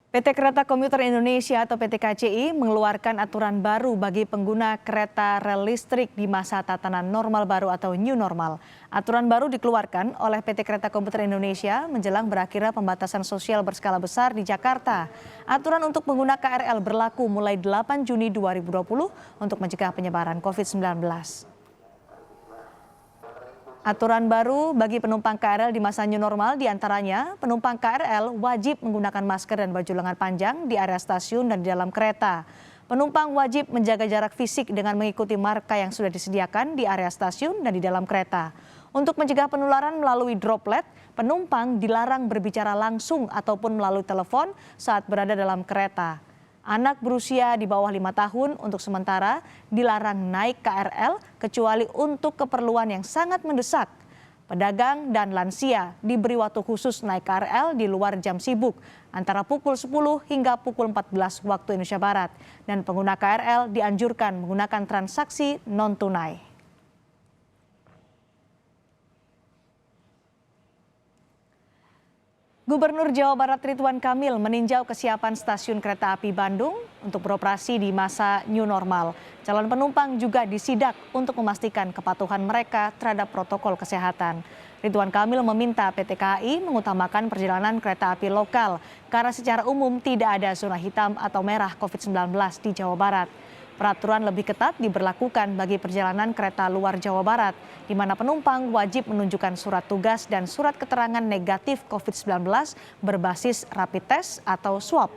PT Kereta Komuter Indonesia atau PT KCI mengeluarkan aturan baru bagi pengguna kereta rel listrik di masa tatanan normal baru atau new normal. Aturan baru dikeluarkan oleh PT Kereta Komuter Indonesia menjelang berakhirnya pembatasan sosial berskala besar di Jakarta. Aturan untuk pengguna KRL berlaku mulai 8 Juni 2020 untuk mencegah penyebaran COVID-19. Aturan baru bagi penumpang KRL di masa new normal diantaranya penumpang KRL wajib menggunakan masker dan baju lengan panjang di area stasiun dan di dalam kereta. Penumpang wajib menjaga jarak fisik dengan mengikuti marka yang sudah disediakan di area stasiun dan di dalam kereta. Untuk mencegah penularan melalui droplet, penumpang dilarang berbicara langsung ataupun melalui telepon saat berada dalam kereta. Anak berusia di bawah 5 tahun untuk sementara dilarang naik KRL kecuali untuk keperluan yang sangat mendesak. Pedagang dan lansia diberi waktu khusus naik KRL di luar jam sibuk antara pukul 10 hingga pukul 14 waktu Indonesia Barat. Dan pengguna KRL dianjurkan menggunakan transaksi non-tunai. Gubernur Jawa Barat Ridwan Kamil meninjau kesiapan stasiun kereta api Bandung untuk beroperasi di masa new normal. Calon penumpang juga disidak untuk memastikan kepatuhan mereka terhadap protokol kesehatan. Ridwan Kamil meminta PT KAI mengutamakan perjalanan kereta api lokal karena secara umum tidak ada zona hitam atau merah COVID-19 di Jawa Barat. Peraturan lebih ketat diberlakukan bagi perjalanan kereta luar Jawa Barat, di mana penumpang wajib menunjukkan surat tugas dan surat keterangan negatif COVID-19 berbasis rapid test atau swab.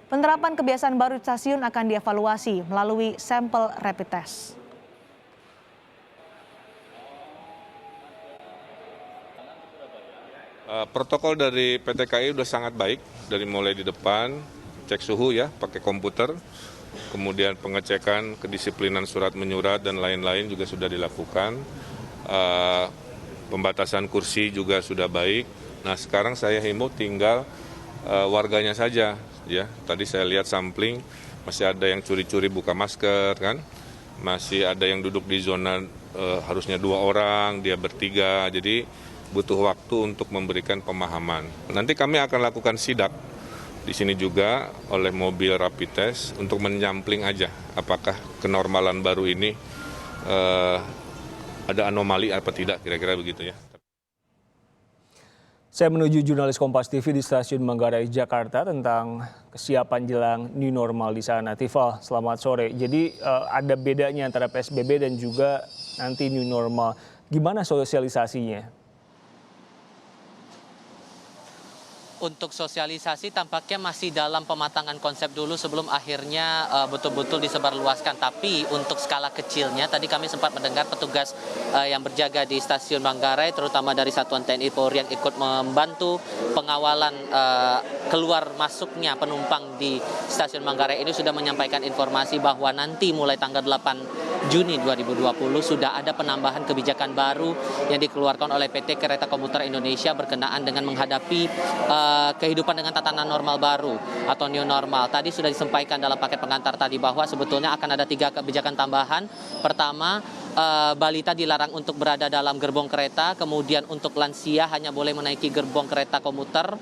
Penerapan kebiasaan baru di stasiun akan dievaluasi melalui sampel rapid test. Protokol dari PT KAI sudah sangat baik, dari mulai di depan, cek suhu ya, pakai komputer. Kemudian pengecekan kedisiplinan surat menyurat dan lain-lain juga sudah dilakukan. Pembatasan kursi juga sudah baik. Nah sekarang saya himbau tinggal warganya saja. Ya, tadi saya lihat sampling masih ada yang curi-curi buka masker kan, masih ada yang duduk di zona harusnya 2 orang, dia bertiga. Jadi butuh waktu untuk memberikan pemahaman. Nanti kami akan lakukan sidak di sini juga oleh mobil rapid test untuk menyampling aja apakah kenormalan baru ini ada anomali apa tidak, kira-kira begitu ya. Saya menuju jurnalis Kompas TV di Stasiun Manggarai, Jakarta tentang kesiapan jelang new normal di sana. Tifal, selamat sore. Jadi ada bedanya antara PSBB dan juga nanti new normal. Gimana sosialisasinya? Untuk sosialisasi tampaknya masih dalam pematangan konsep dulu sebelum akhirnya betul-betul disebarluaskan. Tapi untuk skala kecilnya tadi kami sempat mendengar petugas yang berjaga di Stasiun Manggarai terutama dari Satuan TNI Polri yang ikut membantu pengawalan keluar masuknya penumpang di Stasiun Manggarai ini sudah menyampaikan informasi bahwa nanti mulai tanggal 8 Juni 2020 sudah ada penambahan kebijakan baru yang dikeluarkan oleh PT Kereta Komuter Indonesia berkenaan dengan menghadapi kehidupan dengan tatanan normal baru atau new normal. Tadi sudah disampaikan dalam paket pengantar tadi bahwa sebetulnya akan ada 3 kebijakan tambahan. Pertama, balita dilarang untuk berada dalam gerbong kereta, kemudian untuk lansia hanya boleh menaiki gerbong kereta komuter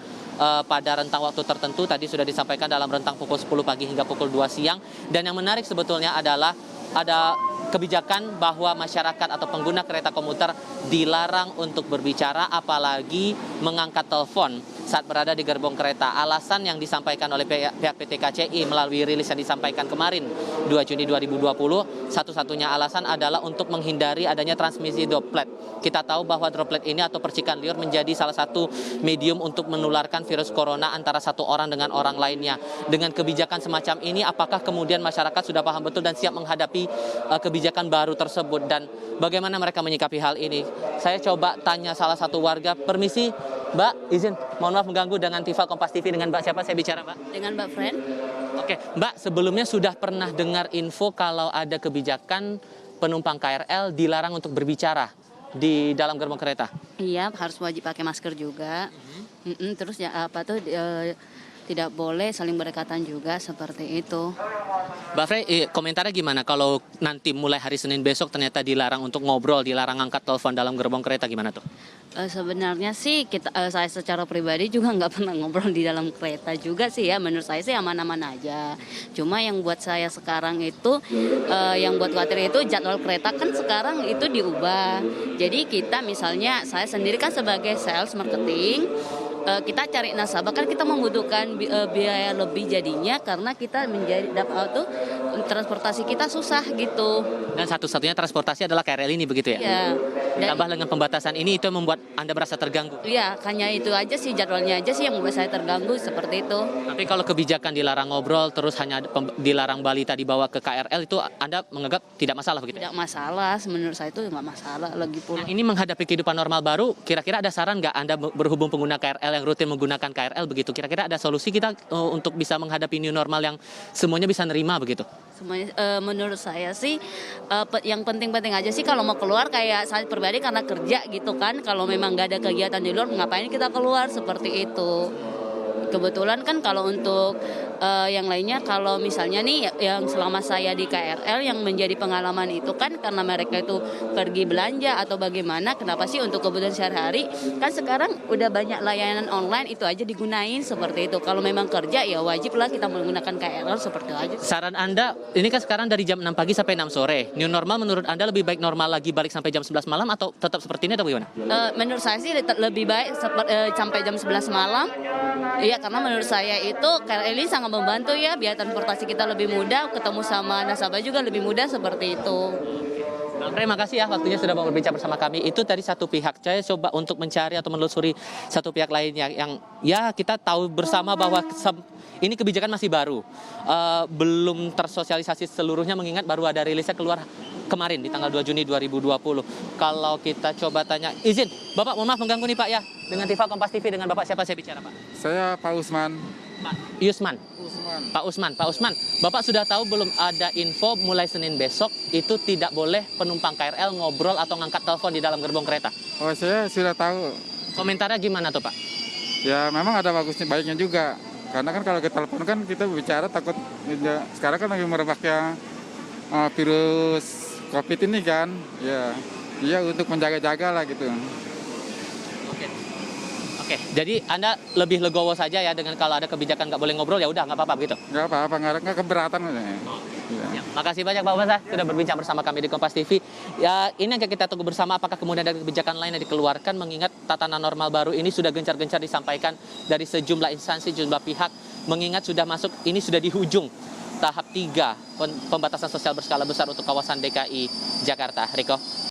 pada rentang waktu tertentu. Tadi sudah disampaikan dalam rentang pukul 10 pagi hingga pukul 2 siang. Dan yang menarik sebetulnya adalah ada kebijakan bahwa masyarakat atau pengguna kereta komuter dilarang untuk berbicara apalagi mengangkat telepon saat berada di gerbong kereta. Alasan yang disampaikan oleh pihak PT KCI melalui rilis yang disampaikan kemarin 2 Juni 2020, satu-satunya alasan adalah untuk menghindari adanya transmisi droplet. Kita tahu bahwa droplet ini atau percikan liur menjadi salah satu medium untuk menularkan virus corona antara satu orang dengan orang lainnya. Dengan kebijakan semacam ini, apakah kemudian masyarakat sudah paham betul dan siap menghadapi kebijakan baru tersebut dan bagaimana mereka menyikapi hal ini? Saya coba tanya salah satu warga. Permisi, Mbak, izin, mohon maaf mengganggu dengan Tifal Kompas TV. Dengan Mbak siapa saya bicara, Mbak? Dengan Mbak Fren. Oke, Mbak, sebelumnya sudah pernah dengar info kalau ada kebijakan penumpang KRL dilarang untuk berbicara di dalam gerbong kereta? Iya, harus wajib pakai masker juga. Terus ya apa tuh tidak boleh saling berdekatan juga seperti itu. Mbak Frey, komentarnya gimana kalau nanti mulai hari Senin besok ternyata dilarang untuk ngobrol, dilarang angkat telepon dalam gerbong kereta, gimana tuh? Sebenarnya sih saya secara pribadi juga nggak pernah ngobrol di dalam kereta juga sih ya. Menurut saya sih aman-aman aja. Cuma yang buat saya sekarang itu, yang buat khawatir itu jadwal kereta kan sekarang itu diubah. Jadi kita misalnya saya sendiri kan sebagai sales marketing, kita cari nasabah kan kita membutuhkan biaya lebih jadinya karena kita menjadi dapat transportasi kita susah gitu. Dan satu-satunya transportasi adalah KRL ini begitu ya? Ya. Ditambah dengan pembatasan ini itu yang membuat Anda merasa terganggu. Iya, hanya itu aja sih, jadwalnya aja sih yang membuat saya terganggu seperti itu. Tapi kalau kebijakan dilarang ngobrol terus hanya dilarang balita dibawa ke KRL itu Anda menganggap tidak masalah begitu? Tidak masalah, menurut saya itu nggak masalah lagi pula. Nah, ini menghadapi kehidupan normal baru, kira-kira ada saran nggak Anda berhubung pengguna KRL yang rutin menggunakan KRL begitu? Kira-kira ada solusi kita untuk bisa menghadapi new normal yang semuanya bisa nerima begitu? Semuanya, menurut saya sih yang penting-penting aja sih kalau mau keluar kayak saya pribadi karena kerja gitu kan. Kalau memang nggak ada kegiatan di luar, ngapain kita keluar seperti itu. Kebetulan kan kalau untuk yang lainnya, kalau misalnya nih yang selama saya di KRL yang menjadi pengalaman itu kan karena mereka itu pergi belanja atau bagaimana, kenapa sih untuk kebutuhan sehari-hari kan sekarang udah banyak layanan online itu aja digunain seperti itu. Kalau memang kerja ya wajib lah kita menggunakan KRL seperti itu aja. Saran Anda, ini kan sekarang dari jam 6 pagi sampai 6 sore. New normal menurut Anda lebih baik normal lagi balik sampai jam 11 malam atau tetap seperti ini atau bagaimana? Menurut saya sih lebih baik sampai jam 11 malam. Iya, karena menurut saya itu KRL ini sangat membantu ya, biar transportasi kita lebih mudah, ketemu sama nasabah juga lebih mudah seperti itu. Terima kasih ya waktunya sudah mau berbicara bersama kami. Itu dari satu pihak. Saya coba untuk mencari atau menelusuri satu pihak lainnya yang ya kita tahu bersama bahwa ini kebijakan masih baru. Belum tersosialisasi seluruhnya mengingat baru ada rilisnya keluar kemarin di tanggal 2 Juni 2020. Kalau kita coba tanya, izin, Bapak mohon maaf mengganggu nih Pak ya. Dengan TV Kompas TV, dengan Bapak siapa saya bicara Pak? Saya Pak Usman. Pak Yusman. Pak Usman, Bapak sudah tahu belum ada info mulai Senin besok itu tidak boleh penumpang KRL ngobrol atau ngangkat telepon di dalam gerbong kereta? Oh, saya sudah tahu. Komentarnya gimana tuh Pak? Ya memang ada bagusnya baiknya juga. Karena kan kalau kita telepon kan kita bicara takut sekarang kan lagi merebaknya virus COVID ini kan. Ya, iya untuk menjaga-jaga lah gitu. Oke, jadi Anda lebih legowo saja ya dengan kalau ada kebijakan nggak boleh ngobrol ya udah nggak apa-apa begitu? Nggak apa-apa, nggak keberatan. Ya. Ya, makasih banyak Pak Basa sudah berbincang bersama kami di Kompas TV. Ya, ini yang kita tunggu bersama apakah kemudian ada kebijakan lain yang dikeluarkan mengingat tatanan normal baru ini sudah gencar-gencar disampaikan dari sejumlah instansi, sejumlah pihak mengingat sudah masuk ini sudah di hujung tahap 3 pembatasan sosial berskala besar untuk kawasan DKI Jakarta. Riko.